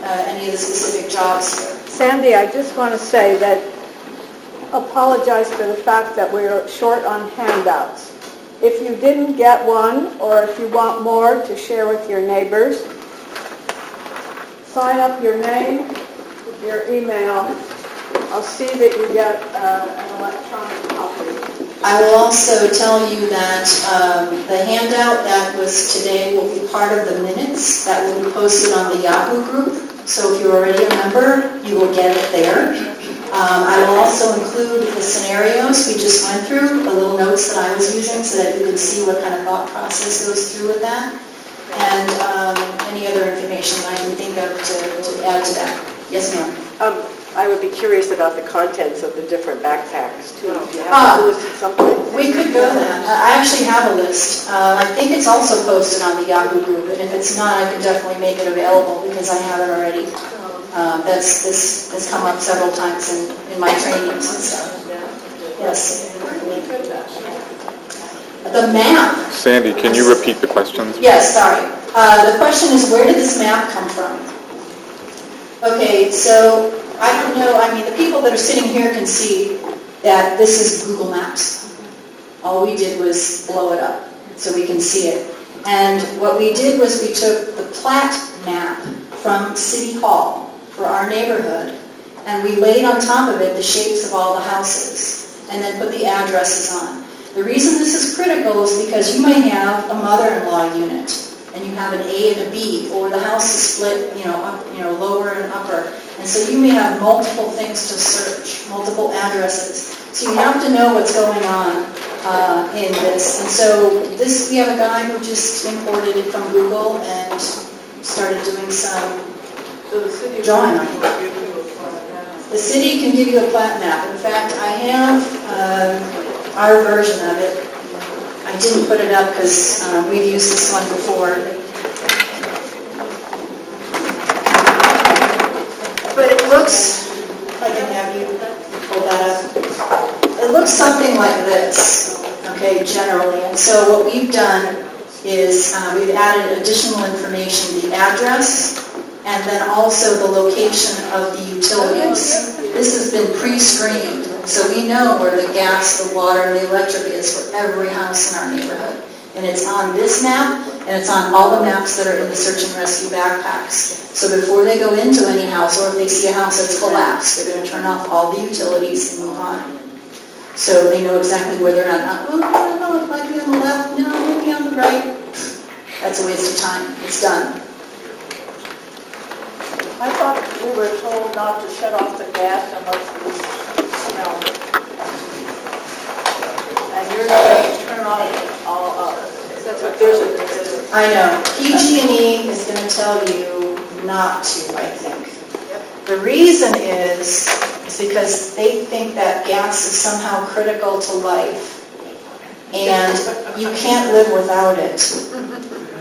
any of the specific jobs here. Sandy, I just want to say that apologize for the fact that we're short on handouts. If you didn't get one, or if you want more to share with your neighbors, sign up your name, your email. I'll see that you get an electronic copy. I will also tell you that the handout that was today will be part of the minutes that will be posted on the Yahoo group. So if you're already a member, you will get it there. I will also include the scenarios we just went through, the little notes that I was using, so that you can see what kind of thought process goes through with that, and any other information I can think of to add to that. Yes, ma'am. I would be curious about the contents of the different backpacks, too. Do you have a list of something? We could go that. I actually have a list. I think it's also posted on the Yahoo group, and if it's not, I can definitely make it available because I have it already. This has come up several times in my trainings and stuff. Yes. The map. Sandy, can you repeat the questions? Yes, sorry. The question is, where did this map come from? Okay, so I don't know. I mean, the people that are sitting here can see that this is Google Maps. All we did was blow it up so we can see it. And what we did was we took the plat map from City Hall for our neighborhood, and we laid on top of it the shapes of all the houses, and then put the addresses on. The reason this is critical is because you may have a mother-in-law unit, and you have an A and a B, or the house is split, lower and upper, and so you may have multiple things to search, multiple addresses. So you have to know what's going on in this. And so this, we have a guy who just imported it from Google and started doing some drawing. The city can give you a plat map. In fact, I have our version of it. I didn't put it up because we've used this one before. But it looks, if I can have you pull that up. It looks something like this, okay, generally. And so what we've done is we've added additional information, the address, and then also the location of the utilities. This has been pre-screened, so we know where the gas, the water, and the electric is for every house in our neighborhood. And it's on this map, and it's on all the maps that are in the search and rescue backpacks. So before they go into any house, or if they see a house that's collapsed, they're going to turn off all the utilities and move on. So they know exactly where they're at. Oh, I don't know, it might be on the left, no, maybe on the right. That's a waste of time. It's done. I thought we were told not to shut off the gas unless we smell it. And you're going to turn on all up. That's what there's a... I know. PG&E is going to tell you not to, I think. The reason is because they think that gas is somehow critical to life, and you can't live without it.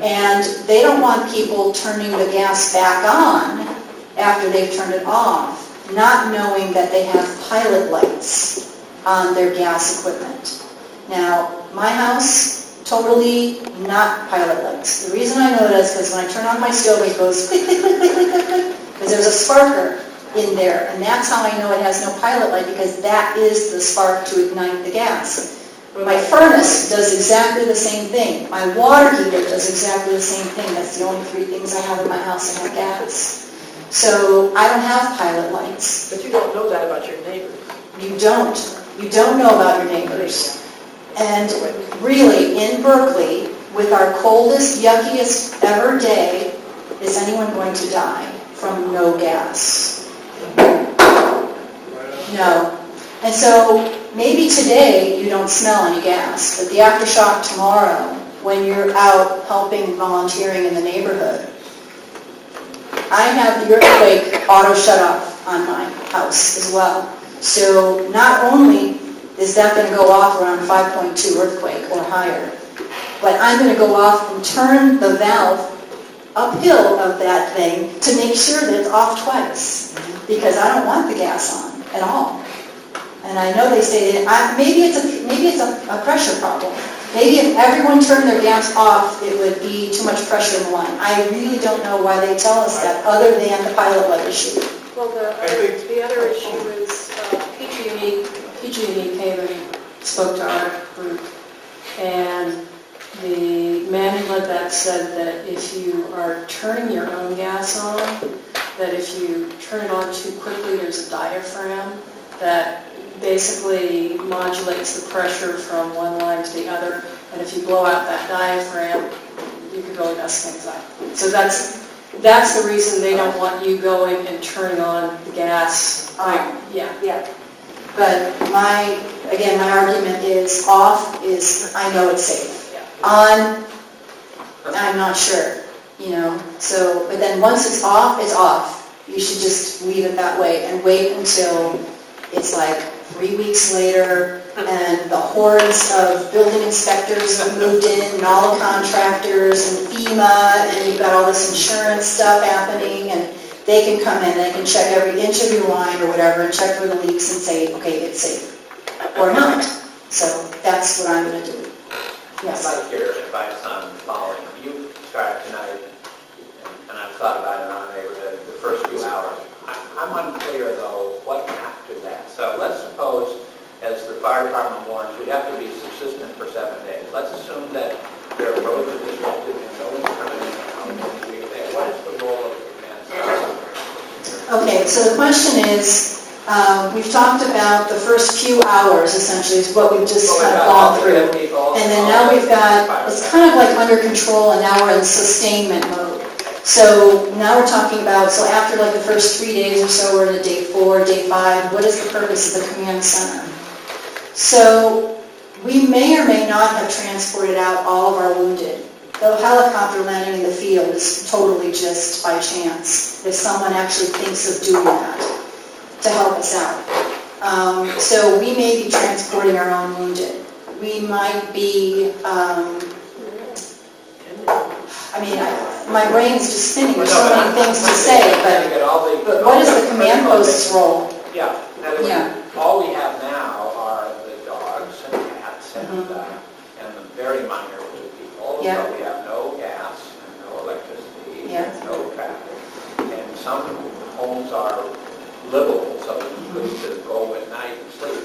And they don't want people turning the gas back on after they've turned it off, not knowing that they have pilot lights on their gas equipment. Now, my house, totally not pilot lights. The reason I know that is because when I turn on my stove, it goes click, click, click, click, click, click, click, because there's a sparker in there, and that's how I know it has no pilot light, because that is the spark to ignite the gas. My furnace does exactly the same thing. My water heater does exactly the same thing. That's the only three things I have in my house that have gas. So I don't have pilot lights. But you don't know that about your neighbors. You don't. You don't know about your neighbors. And really, in Berkeley, with our coldest, yuckiest ever day, is anyone going to die from no gas? No. And so maybe today you don't smell any gas, but the aftershock tomorrow, when you're out helping, volunteering in the neighborhood, I have the earthquake auto shut off on my house as well. So not only is that going to go off around 5.2 earthquake or higher, but I'm going to go off and turn the valve uphill of that thing to make sure that it's off twice, because I don't want the gas on at all. And I know they say that maybe it's a pressure problem, Maybe if everyone turned their gas off, it would be too much pressure in the line. I really don't know why they tell us that, other than the pilot light issue. Well, the other issue is PG&E came and spoke to our group, and the management that said that if you are turning your own gas on, that if you turn it on too quickly, there's a diaphragm that basically modulates the pressure from one line to the other, and if you blow out that diaphragm, you could really mess things up. So that's the reason they don't want you going and turning on the gas. Yeah. But my argument is off is, I know it's safe. On, I'm not sure, so, but then once it's off, it's off. You should just leave it that way and wait until it's like 3 weeks later and the hordes of building inspectors have moved in and all the contractors and FEMA and you've got all this insurance stuff happening and they can come in, they can check every inch of your line or whatever and check for the leaks and say, okay, it's safe, or not. So that's what I'm going to do. Yes. I'd like your advice on the following. You started tonight, and I've thought about it on the first few hours. I'm unclear, though, what after that. So let's suppose, as the fire department warns, we have to be subsistent for 7 days. Let's assume that their roads are disrupted and no one's coming in and out. What is the role of the command center? Okay, so the question is, we've talked about the first few hours, essentially, is what we've just kind of gone through. And then now we've got, it's kind of like under control, and now we're in sustainment mode. So now we're talking about, so after like the first 3 days or so, we're into day 4, day 5, what is the purpose of the command center? So we may or may not have transported out all of our wounded. The helicopter landing in the field is totally just by chance, if someone actually thinks of doing that to help us out. So we may be transporting our own wounded. We might be, my brain's just spinning, there's so many things to say, but what is the command post's role? Yeah. All we have now are the dogs and cats and the very minor people. Yeah. So we have no gas and no electricity and no traffic. And some homes are livable, so you could go at night and sleep.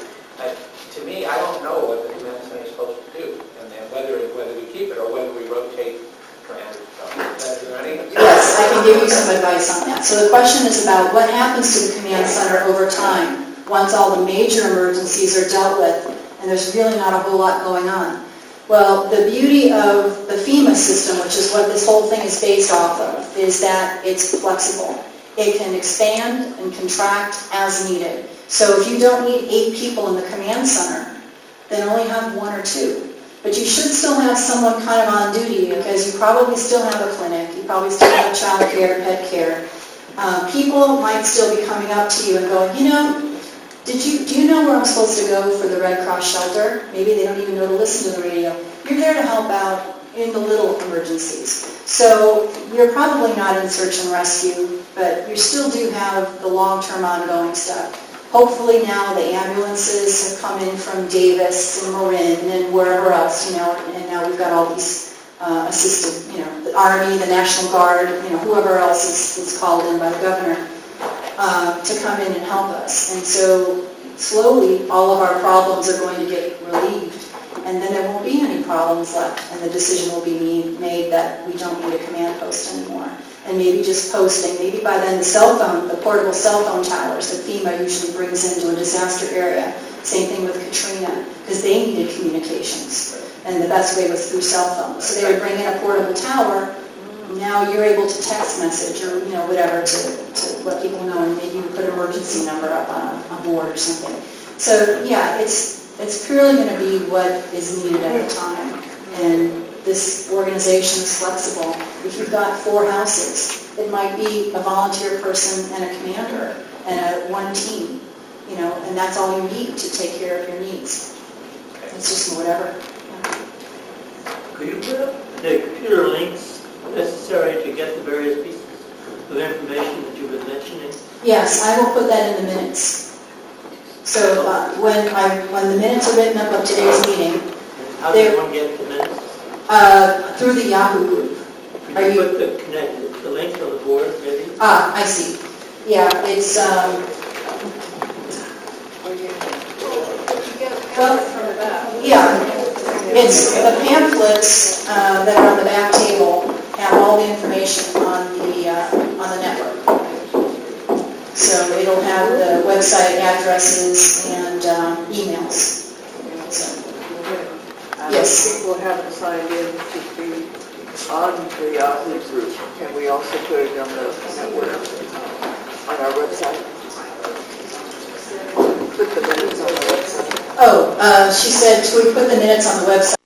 To me, I don't know what the command center is supposed to do, and then whether we keep it or whether we rotate commanders. Is there any? Yes, I can give you some advice on that. So the question is about what happens to the command center over time once all the major emergencies are dealt with and there's really not a whole lot going on. Well, the beauty of the FEMA system, which is what this whole thing is based off of, is that it's flexible. It can expand and contract as needed. So if you don't need 8 people in the command center, then only have 1 or 2. But you should still have someone kind of on duty because you probably still have a clinic, you probably still have child care, pet care. People might still be coming up to you and going, do you know where I'm supposed to go for the Red Cross shelter? Maybe they don't even know to listen to the radio. You're there to help out in the little emergencies. So you're probably not in search and rescue, but you still do have the long-term ongoing stuff. Hopefully now the ambulances have come in from Davis and Marin and wherever else, and now we've got all these assisted, the Army, the National Guard, whoever else is called in by the governor to come in and help us. And so slowly all of our problems are going to get relieved, and then there won't be any problems left, and the decision will be made that we don't need a command post anymore. And maybe just posting, maybe by then the portable cell phone towers that FEMA usually brings into a disaster area. Same thing with Katrina, because they needed communications. And the best way was through cell phones. So they would bring in a portable tower. Now you're able to text message or, whatever to let people know. And maybe you put an emergency number up on a board or something. So yeah, it's purely going to be what is needed at the time. And this organization is flexible. If you've got 4 houses, it might be a volunteer person and a commander and one team, and that's all you need to take care of your needs. It's just whatever. Could you put up the computer links necessary to get the various pieces of information that you were mentioning? Yes, I will put that in the minutes. So when the minutes are written up of today's meeting, How does one get the minutes? Through the Yahoo group. Are Can you you- put the links on the board, maybe? I see. Yeah, it's, well, yeah, it's the pamphlets that are on the back table have all the information on the network. So it'll have the website addresses and emails. So, yes. People haven't signed in to be on the Yahoo group. Can we also put it on the network, on our website? Put the minutes on the website. Oh, she said, should we put the minutes on the website?